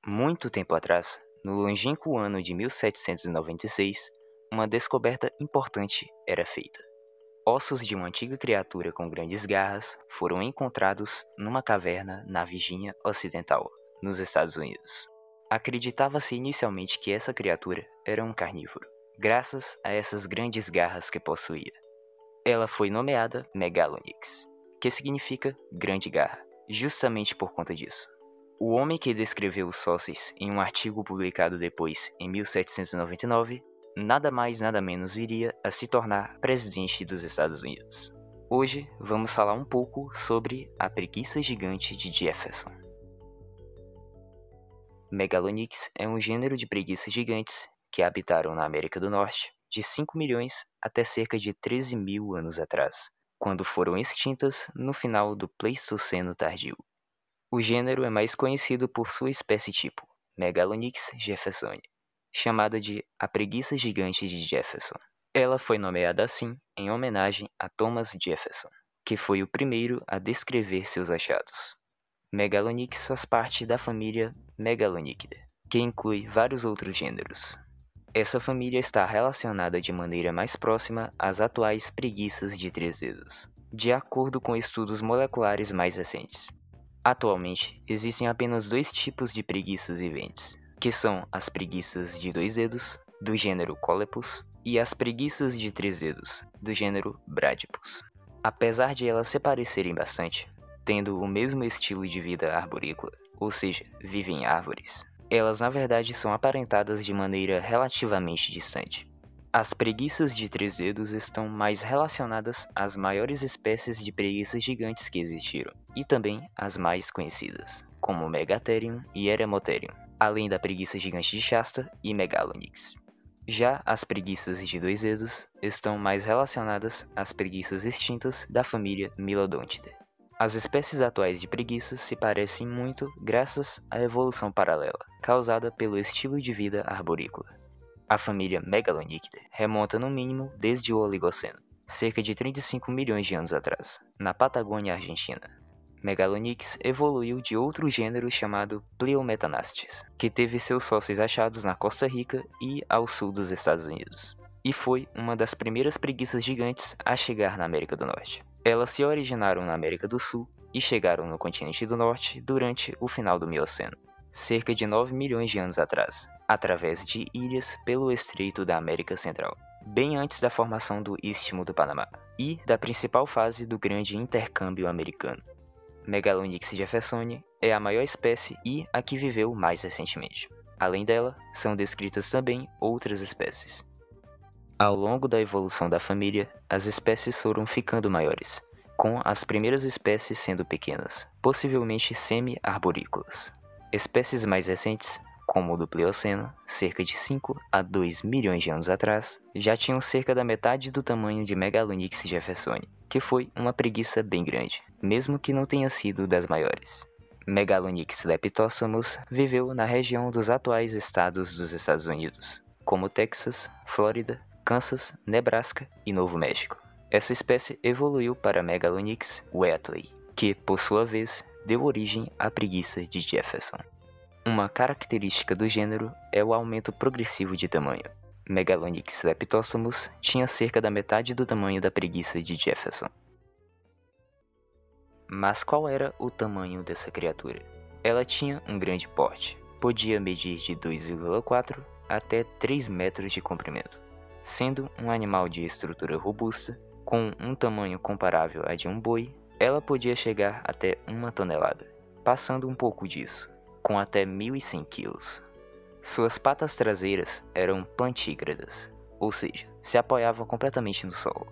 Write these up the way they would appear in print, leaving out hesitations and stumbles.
Muito tempo atrás, no longínquo ano de 1796, uma descoberta importante era feita. Ossos de uma antiga criatura com grandes garras foram encontrados numa caverna na Virgínia Ocidental, nos Estados Unidos. Acreditava-se inicialmente que essa criatura era um carnívoro, graças a essas grandes garras que possuía. Ela foi nomeada Megalonyx, que significa grande garra, justamente por conta disso. O homem que descreveu os fósseis em um artigo publicado depois, em 1799, nada mais nada menos viria a se tornar presidente dos Estados Unidos. Hoje vamos falar um pouco sobre a preguiça gigante de Jefferson. Megalonyx é um gênero de preguiças gigantes que habitaram na América do Norte de 5 milhões até cerca de 13 mil anos atrás, quando foram extintas no final do Pleistoceno tardio. O gênero é mais conhecido por sua espécie tipo, Megalonyx jeffersoni, chamada de a preguiça gigante de Jefferson. Ela foi nomeada assim em homenagem a Thomas Jefferson, que foi o primeiro a descrever seus achados. Megalonyx faz parte da família Megalonychidae, que inclui vários outros gêneros. Essa família está relacionada de maneira mais próxima às atuais preguiças de 3 dedos, de acordo com estudos moleculares mais recentes. Atualmente, existem apenas 2 tipos de preguiças viventes, que são as preguiças de 2 dedos, do gênero Colepus, e as preguiças de 3 dedos, do gênero Bradypus. Apesar de elas se parecerem bastante, tendo o mesmo estilo de vida arborícola, ou seja, vivem em árvores, elas na verdade são aparentadas de maneira relativamente distante. As preguiças de 3 dedos estão mais relacionadas às maiores espécies de preguiças gigantes que existiram, e também as mais conhecidas, como Megatherium e Eremotherium, além da preguiça gigante de Shasta e Megalonyx. Já as preguiças de 2 dedos estão mais relacionadas às preguiças extintas da família Mylodontidae. As espécies atuais de preguiças se parecem muito graças à evolução paralela, causada pelo estilo de vida arborícola. A família Megalonychidae remonta no mínimo desde o Oligoceno, cerca de 35 milhões de anos atrás, na Patagônia Argentina. Megalonyx evoluiu de outro gênero chamado Pleomethanastes, que teve seus fósseis achados na Costa Rica e ao sul dos Estados Unidos, e foi uma das primeiras preguiças gigantes a chegar na América do Norte. Elas se originaram na América do Sul e chegaram no continente do Norte durante o final do Mioceno, cerca de 9 milhões de anos atrás, através de ilhas pelo Estreito da América Central, bem antes da formação do Istmo do Panamá e da principal fase do Grande Intercâmbio Americano. Megalonyx jeffersoni é a maior espécie e a que viveu mais recentemente. Além dela, são descritas também outras espécies. Ao longo da evolução da família, as espécies foram ficando maiores, com as primeiras espécies sendo pequenas, possivelmente semi-arborícolas. Espécies mais recentes, como o do Plioceno, cerca de 5 a 2 milhões de anos atrás, já tinham cerca da metade do tamanho de Megalonyx jeffersoni, que foi uma preguiça bem grande, mesmo que não tenha sido das maiores. Megalonyx leptossamus viveu na região dos atuais estados dos Estados Unidos, como Texas, Flórida, Kansas, Nebraska e Novo México. Essa espécie evoluiu para Megalonyx wheatley, que, por sua vez, deu origem à preguiça de Jefferson. Uma característica do gênero é o aumento progressivo de tamanho. Megalonyx leptossamus tinha cerca da metade do tamanho da preguiça de Jefferson. Mas qual era o tamanho dessa criatura? Ela tinha um grande porte, podia medir de 2,4 até 3 metros de comprimento. Sendo um animal de estrutura robusta, com um tamanho comparável a de um boi, ela podia chegar até 1 tonelada, passando um pouco disso, com até 1.100 quilos. Suas patas traseiras eram plantígradas, ou seja, se apoiavam completamente no solo.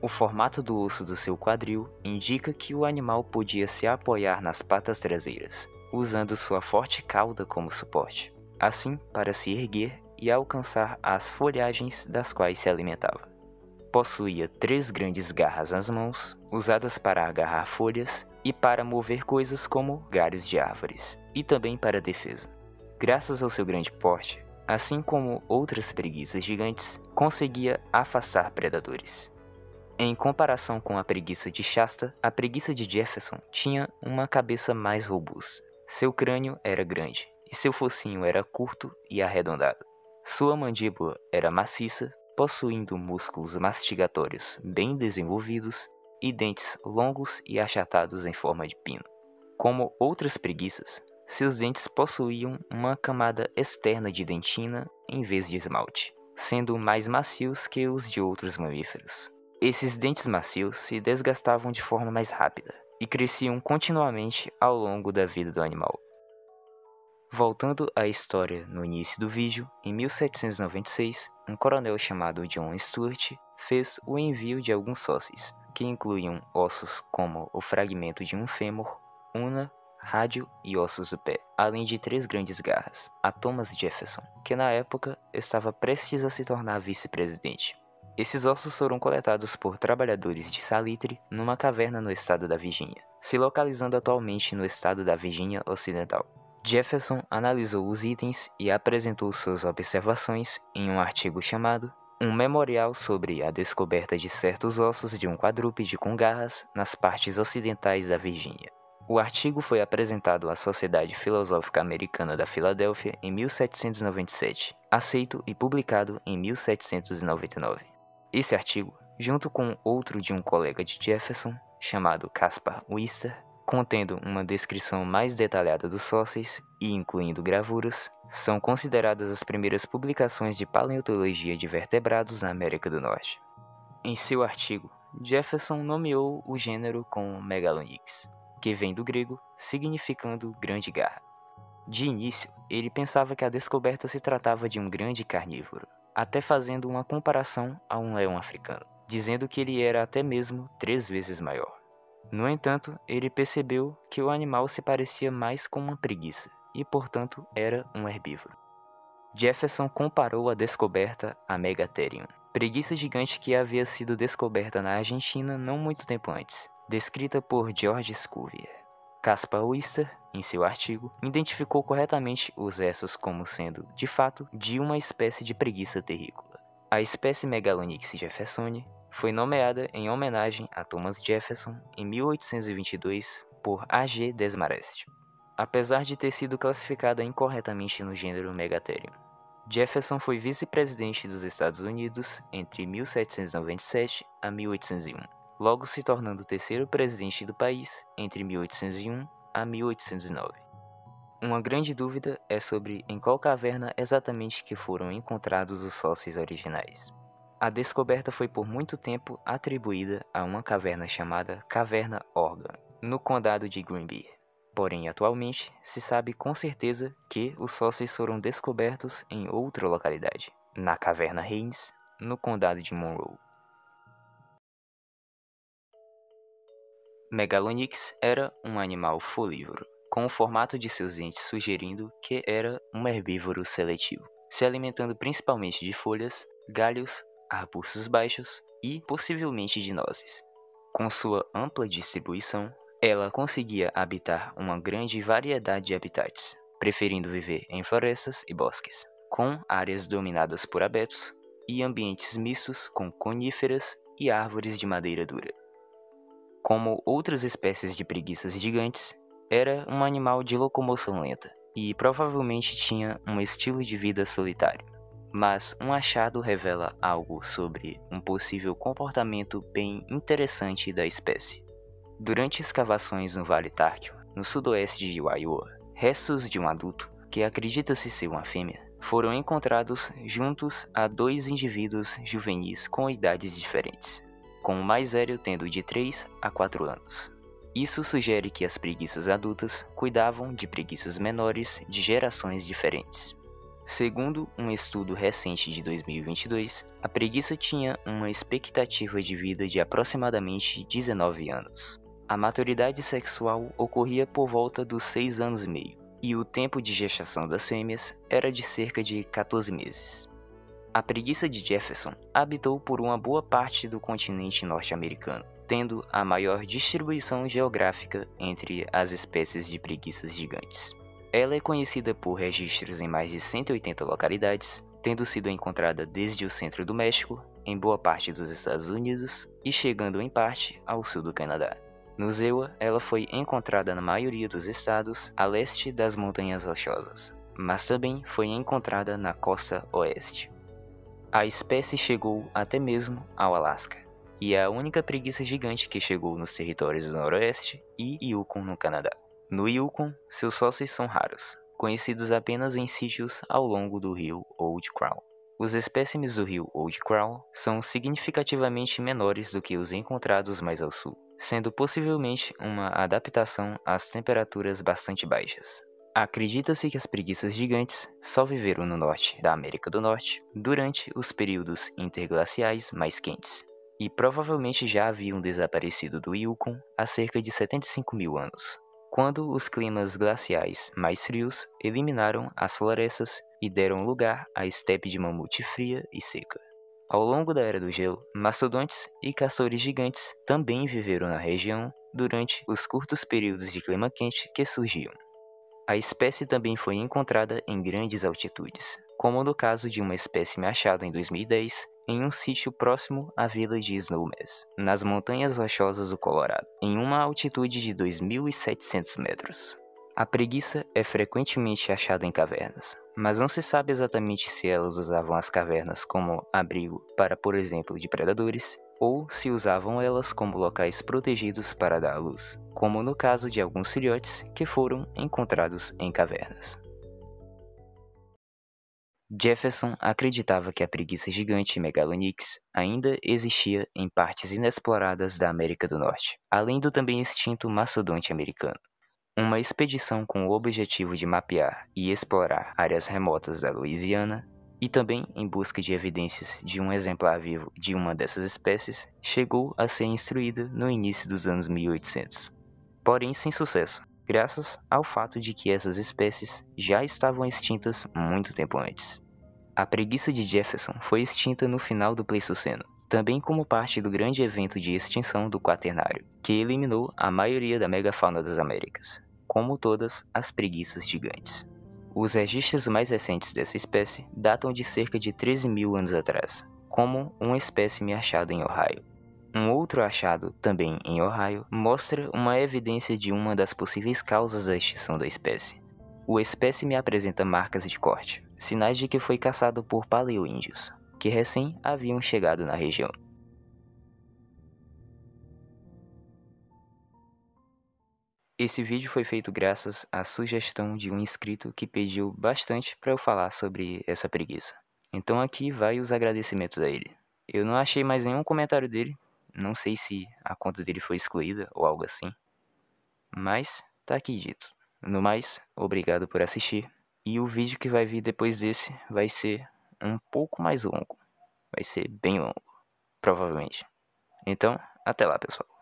O formato do osso do seu quadril indica que o animal podia se apoiar nas patas traseiras, usando sua forte cauda como suporte, assim para se erguer e alcançar as folhagens das quais se alimentava. Possuía 3 grandes garras nas mãos, usadas para agarrar folhas e para mover coisas como galhos de árvores, e também para defesa. Graças ao seu grande porte, assim como outras preguiças gigantes, conseguia afastar predadores. Em comparação com a preguiça de Shasta, a preguiça de Jefferson tinha uma cabeça mais robusta. Seu crânio era grande e seu focinho era curto e arredondado. Sua mandíbula era maciça, possuindo músculos mastigatórios bem desenvolvidos e dentes longos e achatados em forma de pino. Como outras preguiças, seus dentes possuíam uma camada externa de dentina em vez de esmalte, sendo mais macios que os de outros mamíferos. Esses dentes macios se desgastavam de forma mais rápida e cresciam continuamente ao longo da vida do animal. Voltando à história no início do vídeo, em 1796, um coronel chamado John Stuart fez o envio de alguns fósseis, que incluíam ossos como o fragmento de um fêmur, una, rádio e ossos do pé, além de 3 grandes garras, a Thomas Jefferson, que na época estava prestes a se tornar vice-presidente. Esses ossos foram coletados por trabalhadores de salitre numa caverna no estado da Virgínia, se localizando atualmente no estado da Virgínia Ocidental. Jefferson analisou os itens e apresentou suas observações em um artigo chamado Um Memorial sobre a Descoberta de Certos Ossos de um Quadrúpede com Garras nas Partes Ocidentais da Virgínia. O artigo foi apresentado à Sociedade Filosófica Americana da Filadélfia em 1797, aceito e publicado em 1799. Esse artigo, junto com outro de um colega de Jefferson, chamado Caspar Wistar, contendo uma descrição mais detalhada dos fósseis e incluindo gravuras, são consideradas as primeiras publicações de paleontologia de vertebrados na América do Norte. Em seu artigo, Jefferson nomeou o gênero como Megalonyx, que vem do grego, significando grande garra. De início, ele pensava que a descoberta se tratava de um grande carnívoro, até fazendo uma comparação a um leão africano, dizendo que ele era até mesmo 3 vezes maior. No entanto, ele percebeu que o animal se parecia mais com uma preguiça e, portanto, era um herbívoro. Jefferson comparou a descoberta a Megatherium, preguiça gigante que havia sido descoberta na Argentina não muito tempo antes, descrita por George Cuvier. Caspar Wistar, em seu artigo, identificou corretamente os restos como sendo, de fato, de uma espécie de preguiça terrícola. A espécie Megalonyx jeffersoni foi nomeada em homenagem a Thomas Jefferson em 1822 por A.G. Desmarest, apesar de ter sido classificada incorretamente no gênero Megatherium. Jefferson foi vice-presidente dos Estados Unidos entre 1797 a 1801, logo se tornando o terceiro presidente do país entre 1801 a 1809. Uma grande dúvida é sobre em qual caverna exatamente que foram encontrados os fósseis originais. A descoberta foi por muito tempo atribuída a uma caverna chamada Caverna Organ, no condado de Greenbrier. Porém, atualmente, se sabe com certeza que os fósseis foram descobertos em outra localidade, na Caverna Haynes, no condado de Monroe. Megalonyx era um animal folívoro, com o formato de seus dentes sugerindo que era um herbívoro seletivo, se alimentando principalmente de folhas, galhos, arbustos baixos e, possivelmente, de nozes. Com sua ampla distribuição, ela conseguia habitar uma grande variedade de habitats, preferindo viver em florestas e bosques, com áreas dominadas por abetos e ambientes mistos com coníferas e árvores de madeira dura. Como outras espécies de preguiças gigantes, era um animal de locomoção lenta e provavelmente tinha um estilo de vida solitário. Mas um achado revela algo sobre um possível comportamento bem interessante da espécie. Durante escavações no Vale Tárqueo, no sudoeste de Iowa, restos de um adulto, que acredita-se ser uma fêmea, foram encontrados juntos a 2 indivíduos juvenis com idades diferentes, com o mais velho tendo de 3 a 4 anos. Isso sugere que as preguiças adultas cuidavam de preguiças menores de gerações diferentes. Segundo um estudo recente de 2022, a preguiça tinha uma expectativa de vida de aproximadamente 19 anos. A maturidade sexual ocorria por volta dos 6 anos e meio, e o tempo de gestação das fêmeas era de cerca de 14 meses. A preguiça de Jefferson habitou por uma boa parte do continente norte-americano, tendo a maior distribuição geográfica entre as espécies de preguiças gigantes. Ela é conhecida por registros em mais de 180 localidades, tendo sido encontrada desde o centro do México, em boa parte dos Estados Unidos e chegando em parte ao sul do Canadá. No Zewa, ela foi encontrada na maioria dos estados a leste das Montanhas Rochosas, mas também foi encontrada na costa oeste. A espécie chegou até mesmo ao Alasca, e é a única preguiça gigante que chegou nos territórios do Noroeste e Yukon no Canadá. No Yukon, seus fósseis são raros, conhecidos apenas em sítios ao longo do rio Old Crow. Os espécimes do rio Old Crow são significativamente menores do que os encontrados mais ao sul, sendo possivelmente uma adaptação às temperaturas bastante baixas. Acredita-se que as preguiças gigantes só viveram no norte da América do Norte durante os períodos interglaciais mais quentes, e provavelmente já haviam desaparecido do Yukon há cerca de 75 mil anos, quando os climas glaciais mais frios eliminaram as florestas e deram lugar à estepe de mamute fria e seca. Ao longo da Era do Gelo, mastodontes e castores gigantes também viveram na região durante os curtos períodos de clima quente que surgiam. A espécie também foi encontrada em grandes altitudes, como no caso de uma espécime achada em 2010 em um sítio próximo à vila de Snowmass, nas Montanhas Rochosas do Colorado, em uma altitude de 2.700 metros. A preguiça é frequentemente achada em cavernas, mas não se sabe exatamente se elas usavam as cavernas como abrigo para, por exemplo, de predadores, ou se usavam elas como locais protegidos para dar à luz, como no caso de alguns filhotes que foram encontrados em cavernas. Jefferson acreditava que a preguiça gigante Megalonyx ainda existia em partes inexploradas da América do Norte, além do também extinto mastodonte americano. Uma expedição com o objetivo de mapear e explorar áreas remotas da Louisiana, e também em busca de evidências de um exemplar vivo de uma dessas espécies, chegou a ser instruída no início dos anos 1800. Porém, sem sucesso, graças ao fato de que essas espécies já estavam extintas muito tempo antes. A preguiça de Jefferson foi extinta no final do Pleistoceno, também como parte do grande evento de extinção do Quaternário, que eliminou a maioria da megafauna das Américas, como todas as preguiças gigantes. Os registros mais recentes dessa espécie datam de cerca de 13 mil anos atrás, como um espécime achado em Ohio. Um outro achado, também em Ohio, mostra uma evidência de uma das possíveis causas da extinção da espécie. O espécime apresenta marcas de corte, sinais de que foi caçado por paleoíndios, que recém haviam chegado na região. Esse vídeo foi feito graças à sugestão de um inscrito que pediu bastante para eu falar sobre essa preguiça. Então aqui vai os agradecimentos a ele. Eu não achei mais nenhum comentário dele, não sei se a conta dele foi excluída ou algo assim, mas tá aqui dito. No mais, obrigado por assistir, e o vídeo que vai vir depois desse vai ser um pouco mais longo, vai ser bem longo, provavelmente. Então, até lá, pessoal.